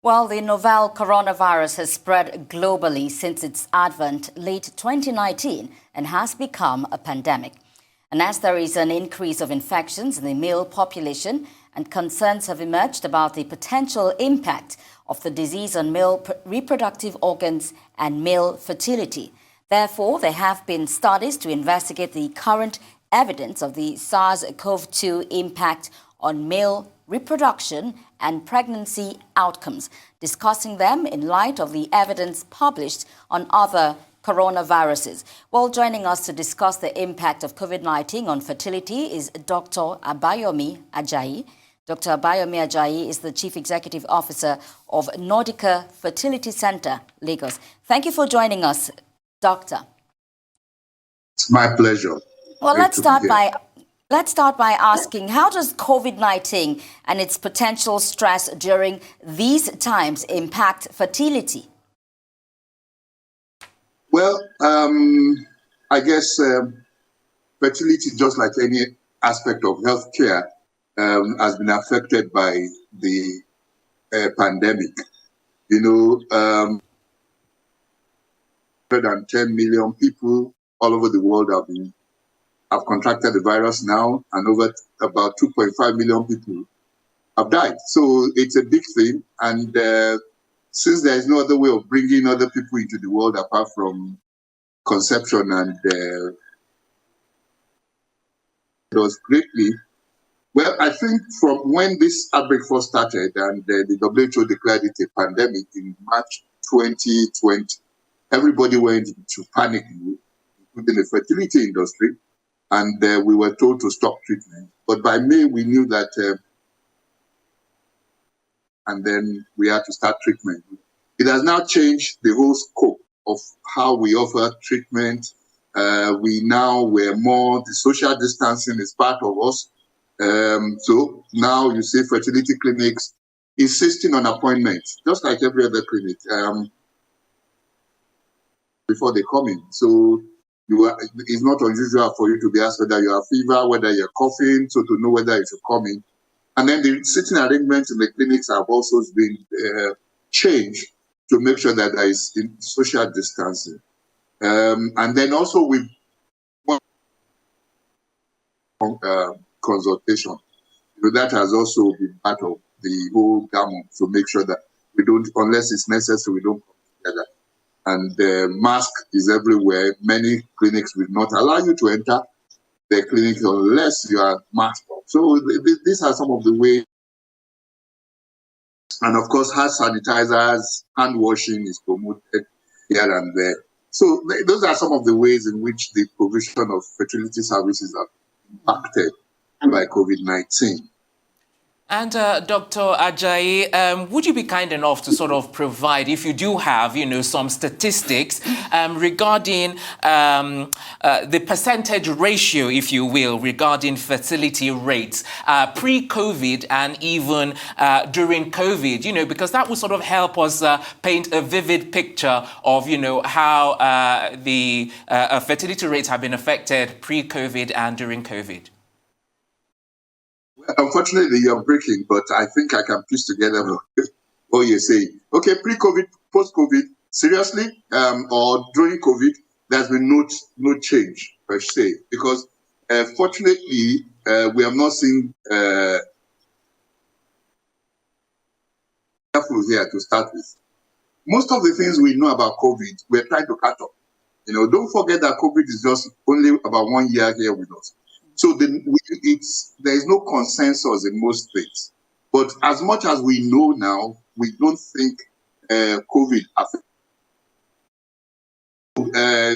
Well, the novel coronavirus has spread globally since its advent late 2019 and has become a pandemic. And as there is an increase of infections in the male population and concerns have emerged about the potential impact of the disease on male reproductive organs and male fertility. Therefore, there have been studies to investigate the current evidence of the SARS-CoV-2 impact on male reproduction and pregnancy outcomes, discussing them in light of the evidence published on other coronaviruses. Well, joining us to discuss the impact of COVID-19 on fertility is Dr. Abayomi Ajayi. Dr. Abayomi Ajayi is the Chief Executive Officer of NORDICA Fertility Center, Lagos. Thank you for joining us, Doctor. It's my pleasure. Well, let's start by asking, how does COVID-19 and its potential stress during these times impact fertility? Well, I guess fertility, just like any aspect of healthcare, has been affected by the pandemic. 110 million people all over the world have contracted the virus now, and over about 2.5 million people have died. So it's a big thing. And since there is no other way of bringing other people into the world apart from conception, and it was greatly, well, I think from when this outbreak first started and the WHO declared it a pandemic in March 2020, everybody went into panic, including the fertility industry. And we were told to stop treatment. But by May, we knew that, and then we had to start treatment. It has now changed the whole scope of how we offer treatment. The social distancing is part of us. So now you see fertility clinics insisting on appointments, just like every other clinic, before they come in. So it's not unusual for you to be asked whether you have fever, whether you're coughing, so to know whether you should come in. And then the sitting arrangements in the clinics have also been changed to make sure that there is social distancing. And then also with consultation, that has also been part of the whole gamut to make sure that we don't, unless it's necessary, we don't come together. And the mask is everywhere. Many clinics will not allow you to enter the clinic unless you are masked up. So these are some of the ways. And of course, hand sanitizers, hand washing is promoted here and there. So those are some of the ways in which the provision of fertility services are impacted by COVID-19. And Dr. Ajayi, would you be kind enough to sort of provide, if you do have, some statistics regarding the percentage ratio, if you will, regarding fertility rates pre-COVID and even during COVID, because that would sort of help us paint a vivid picture of, how the fertility rates have been affected pre-COVID and during COVID. Unfortunately, you're breaking, but I think I can piece together what you're saying. Okay, pre-COVID, post-COVID, seriously, or during COVID, there's been no change per se, because fortunately, we have not seen careful here to start with. Most of the things we know about COVID, we're trying to catch up. Don't forget that COVID is just only about 1 year here with us. So there is no consensus in most states. But as much as we know now, we don't think COVID affects.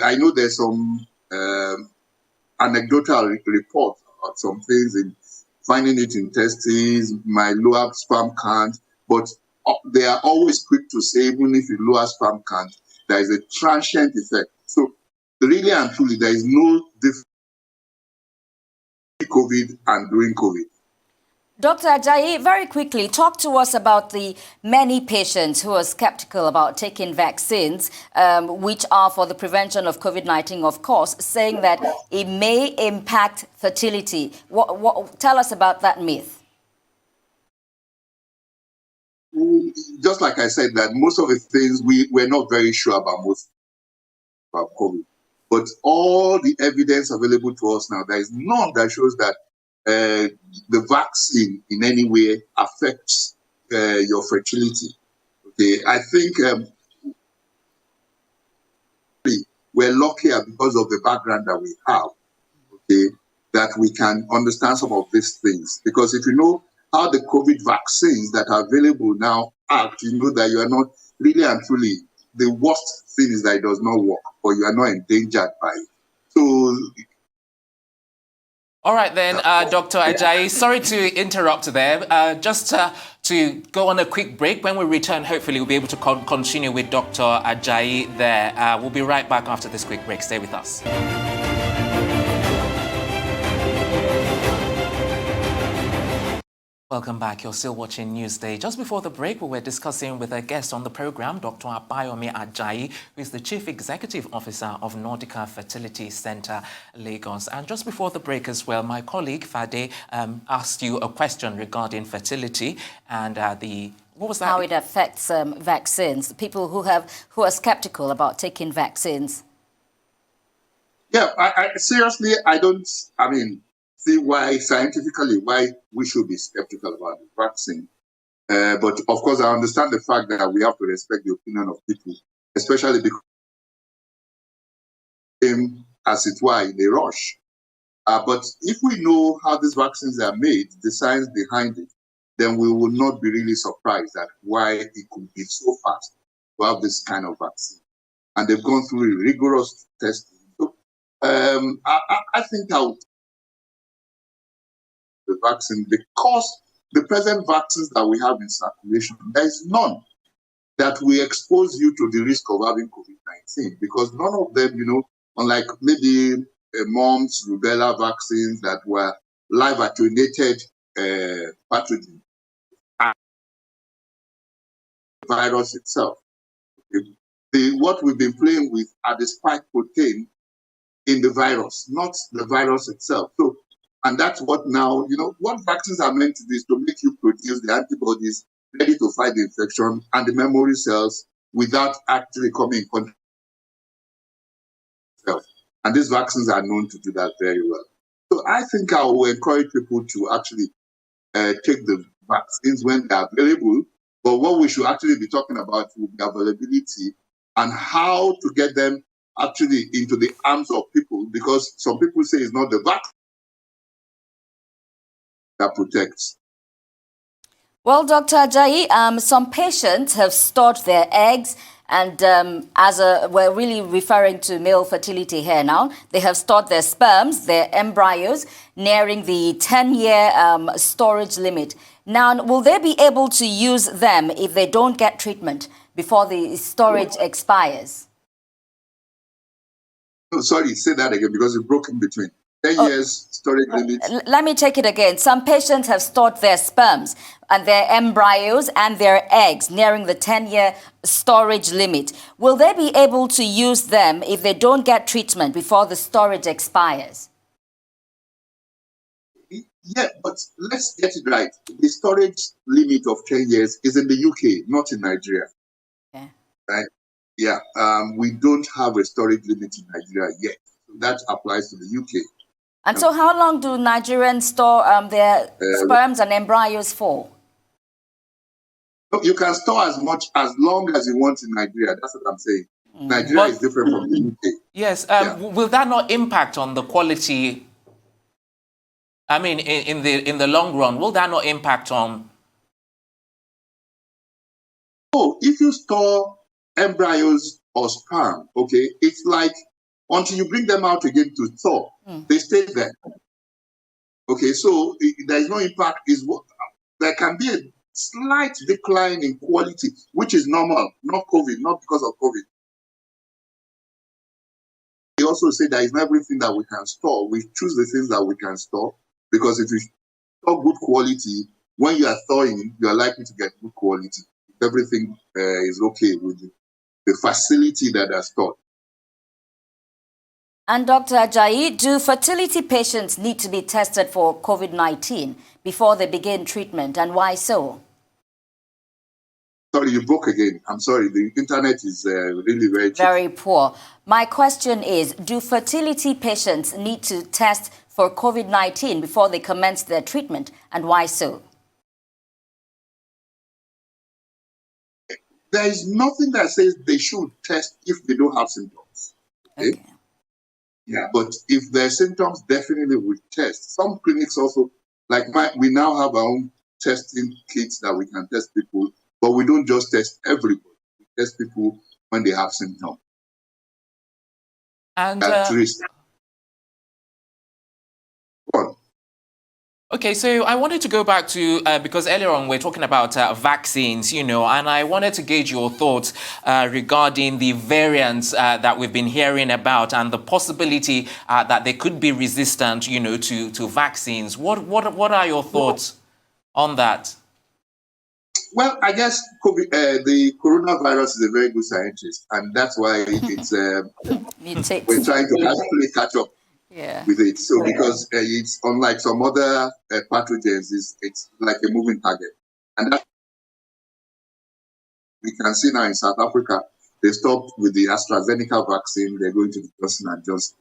I know there's some anecdotal reports about some things in finding it in testes, my lower sperm count, but they are always quick to say, even if you lower sperm count, there is a transient effect. So really and truly, there is no difference COVID and during COVID. Dr. Ajayi, very quickly, talk to us about the many patients who are skeptical about taking vaccines, which are for the prevention of COVID-19, of course, saying that it may impact fertility. Tell us about that myth. just like I said, that most of the things we're not very sure about about COVID. But all the evidence available to us now, there is none that shows that the vaccine in any way affects your fertility. Okay, I think we're luckier because of the background that we have. Okay, that we can understand some of these things. Because if you know how the COVID vaccines that are available now act, you know that you are not really and truly, the worst thing is that it does not work, or you are not endangered by it. So, all right then, Dr. Ajayi, sorry to interrupt there. Just to go on a quick break. When we return, hopefully we'll be able to continue with Dr. Ajayi there. We'll be right back after this quick break. Stay with us. Welcome back. You're still watching Newsday. Just before the break, we were discussing with a guest on the program, Dr. Abayomi Ajayi, who is the Chief Executive Officer of NORDICA Fertility Center, Lagos. And just before the break as well, my colleague Fade asked you a question regarding fertility and what was that? How it affects vaccines. People who are skeptical about taking vaccines. Yeah, I seriously, see why scientifically we should be skeptical about the vaccine. But of course, I understand the fact that we have to respect the opinion of people, especially because as it were in a rush. But if we know how these vaccines are made, the science behind it, then we will not be really surprised at why it could be so fast to have this kind of vaccine. And they've gone through a rigorous testing. So I think the vaccine, because the present vaccines that we have in circulation, there is none that will expose you to the risk of having COVID-19, because none of them, unlike maybe mumps, rubella vaccines that were live attenuated pathogen, and the virus itself. What we've been playing with are the spike protein in the virus, not the virus itself. So, and that's what now, what vaccines are meant to do is to make you produce the antibodies ready to fight the infection and the memory cells without actually coming in contact with itself. And these vaccines are known to do that very well. So I think I will encourage people to actually take the vaccines when they're available. But what we should actually be talking about will be availability and how to get them actually into the arms of people, because some people say it's not the vaccine that protects. Well, Dr. Ajayi, some patients have stored their eggs, and we're really referring to male fertility here now, they have stored their sperms, their embryos, nearing the 10-year storage limit. Now, will they be able to use them if they don't get treatment before the storage expires? No, sorry, say that again, because it broke in between. 10 years storage limit. Let me take it again. Some patients have stored their sperms and their embryos and their eggs nearing the 10-year storage limit. Will they be able to use them if they don't get treatment before the storage expires? Yeah, but let's get it right. The storage limit of 10 years is in the UK, not in Nigeria. Okay. Right? Yeah, we don't have a storage limit in Nigeria yet. So that applies to the UK. And so how long do Nigerians store their sperms and embryos for? You can store as long as you want in Nigeria. That's what I'm saying. Nigeria is different from the UK. Yes. Will that not impact on the quality? I mean, in the long run, will that not impact on? Oh, if you store embryos or sperm, okay, it's like until you bring them out again to thaw, they stay there. Okay, so there is no impact. There can be a slight decline in quality, which is normal, not COVID, not because of COVID. We also say that it's not everything that we can store. We choose the things that we can store, because if you store good quality, when you are thawing, you are likely to get good quality. If everything is okay with the facility that are stored. And Dr. Ajayi, do fertility patients need to be tested for COVID-19 before they begin treatment, and why so? Sorry, you broke again. I'm sorry. The internet is really very cheap. Very poor. My question is, do fertility patients need to test for COVID-19 before they commence their treatment, and why so? There is nothing that says they should test if they don't have symptoms. Okay? Yeah, but if there are symptoms, definitely we test. Some clinics also, like we now have our own testing kits that we can test people, but we don't just test everybody. We test people when they have symptoms. And at risk. okay, so I wanted to go back to, because earlier on we're talking about vaccines, and I wanted to gauge your thoughts regarding the variants that we've been hearing about and the possibility that they could be resistant, to vaccines. What are your thoughts on that? Well, I guess the coronavirus is a very good scientist, and that's why it's we're trying to actually catch up with it. So because it's unlike some other pathogens, it's like a moving target, and that we can see now in South Africa, they stopped with the AstraZeneca vaccine. They're going to the Johnson & Johnson.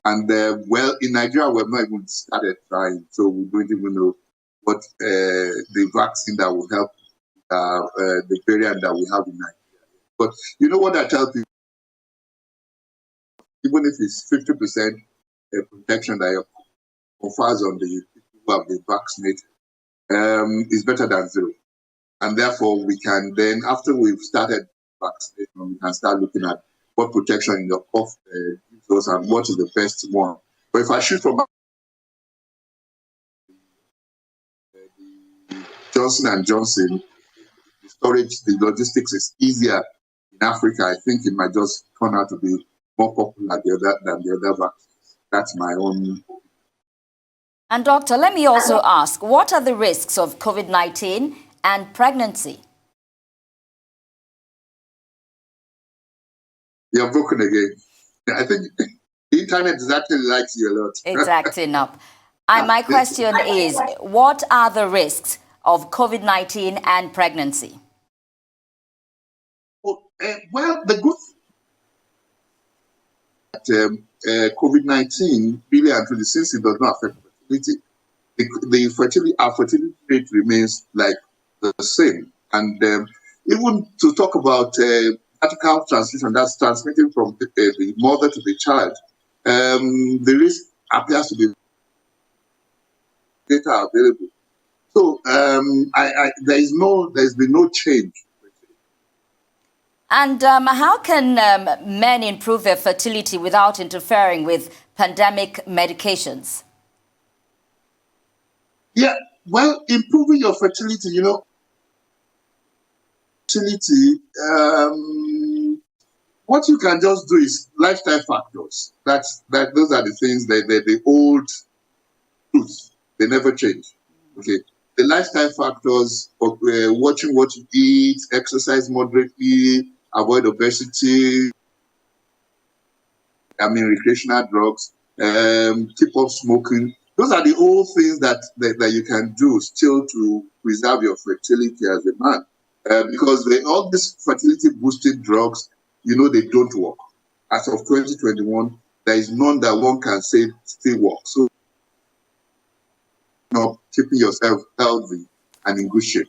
And well, in Nigeria, we've not even started trying, so we don't even know what the vaccine that will help the variant that we have in Nigeria. But you know what I tell people? Even if it's 50% protection that confers on the people who have been vaccinated, is better than zero. And therefore, we can then, after we've started vaccination, we can start looking at what protection in the off gives us and what is the best one. But if I shoot from the Johnson & Johnson, the storage, the logistics is easier in Africa, I think it might just turn out to be more popular than the other vaccines. That's my own. And doctor, let me also ask, what are the risks of COVID-19 and pregnancy? You're broken again. I think the internet actually likes you a lot. It's acting up. And my question is, what are the risks of COVID-19 and pregnancy? Well, the good COVID-19 really, and since it does not affect fertility, our fertility rate remains like the same. And even to talk about vertical transmission, that's transmitting from the mother to the child, the risk appears to be data available. So there's been no change. And how can men improve their fertility without interfering with pandemic medications? Yeah, well, improving your fertility, fertility, what you can just do is lifestyle factors. Those are the things that the old truths. They never change. Okay, the lifestyle factors of watching what you eat, exercise moderately, avoid obesity, recreational drugs, keep up smoking. Those are the old things that you can do still to preserve your fertility as a man. Because all these fertility boosting drugs, they don't work. As of 2021, there is none that one can say still work. So, keeping yourself healthy and in good shape.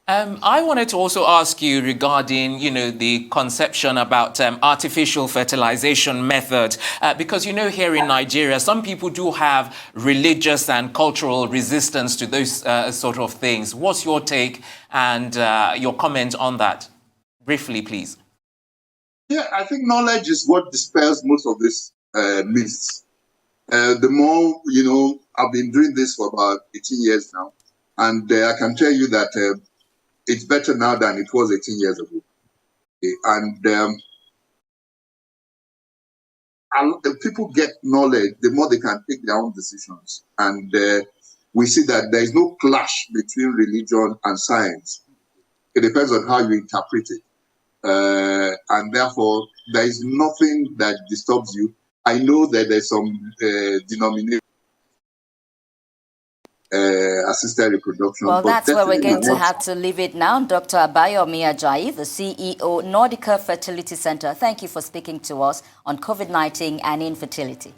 I wanted to also ask you regarding, the conception about artificial fertilization method, because, here in Nigeria, some people do have religious and cultural resistance to those sort of things. What's your take and your comment on that? Briefly, please. Yeah, I think knowledge is what dispels most of these myths. The more, I've been doing this for about 18 years now, and I can tell you that it's better now than it was 18 years ago. And people get knowledge, the more they can take their own decisions. And we see that there is no clash between religion and science. It depends on how you interpret it. And therefore, there is nothing that disturbs you. I know that there's some denomination assisted reproduction. Well, but that's where we're going to not... have to leave it now. Dr. Abayomi Ajayi, the CEO, NORDICA Fertility Center, thank you for speaking to us on COVID-19 and infertility.